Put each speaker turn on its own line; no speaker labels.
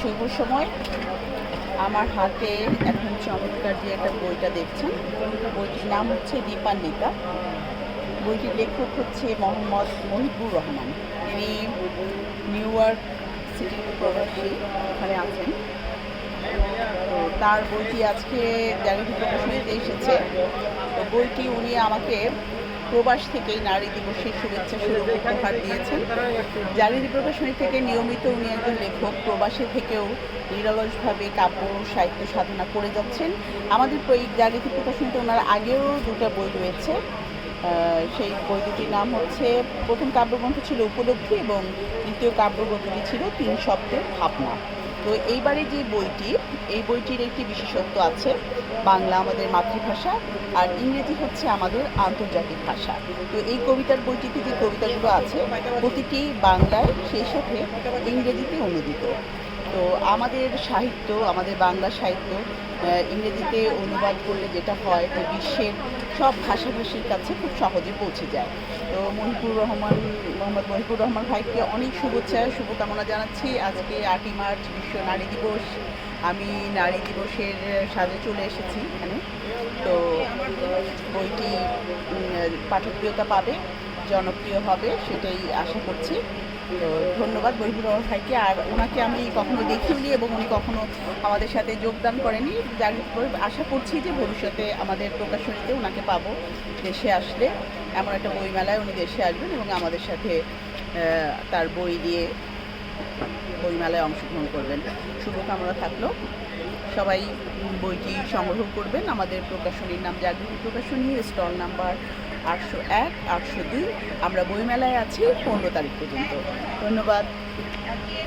শুভ সময়। আমার হাতে এখন চমৎকার যে একটা বইটা দেখছেন, বইটির নাম হচ্ছে দীপান্বিতা। বইটির লেখক হচ্ছে মোহাম্মদ মহিবুর রহমান। তিনি নিউ ইয়র্ক সিটির প্রবাসী, ওখানে আছেন। তো তার বইটি আজকে জাগতিক প্রকাশনীতে এসেছে। তো বইটি উনি আমাকে প্রবাস থেকেই নারী দিবসের শুভেচ্ছা স্বরূপ উপহার দিয়েছেন। জাগতিক প্রকাশনী থেকে নিয়মিত উনি একজন লেখক, প্রবাসে থেকেও নিরলসভাবে কাব্য সাহিত্য সাধনা করে যাচ্ছেন। আমাদের এই জাগতিক প্রকাশনীতে ওনার আগেও দুটো বই রয়েছে। সেই বই দুটির নাম হচ্ছে, প্রথম কাব্যগ্রন্থ ছিল উপলব্ধি এবং দ্বিতীয় কাব্যগ্রন্থটি ছিল 3 শব্দের ভাবনা। তো এইবারে যে বইটি, এই বইটির একটি বিশেষত্ব আছে। বাংলা আমাদের মাতৃভাষা আর ইংরেজি হচ্ছে আমাদের আন্তর্জাতিক ভাষা। তো এই কবিতার বইটিতে যে কবিতাগুলো আছে প্রতিটি বাংলায়, সেই সাথে ইংরেজিতে অনুদিত। তো আমাদের সাহিত্য, আমাদের বাংলা সাহিত্য ইংরেজিতে অনুবাদ করলে যেটা হয় যে বিশ্বের সব ভাষাভাষীর কাছে খুব সহজে পৌঁছে যায়। তো মোহাম্মদ মহিবুর রহমান ভাইকে অনেক শুভকামনা জানাচ্ছি। আজকে 8ই মার্চ বিশ্ব নারী দিবস। আমি নারী দিবসের সাজে চলে এসেছি এখানে। তো বইটি পাঠকপ্রিয়তা পাবে, জনপ্রিয় হবে, সেটাই আশা করছি। তো ধন্যবাদ মহিবুর রহমান ভাইকে। আর ওনাকে আমি কখনো দেখিনি এবং উনি কখনো আমাদের সাথে যোগদান করেনি। যার আশা করছি যে ভবিষ্যতে আমাদের প্রকাশনীতে ওনাকে পাবো। দেশে আসলে এমন একটা বইমেলায় উনি দেশে আসবেন এবং আমাদের সাথে তার বই দিয়ে বইমেলায় অংশগ্রহণ করবেন। শুভকামনা থাকলো। সবাই বইটি সংগ্রহ করবেন। আমাদের প্রকাশনীর নাম জাগৃতি প্রকাশনী, স্টল নাম্বার 801, 802। আমরা বইমেলায় আছি 15 তারিখ পর্যন্ত। ধন্যবাদ।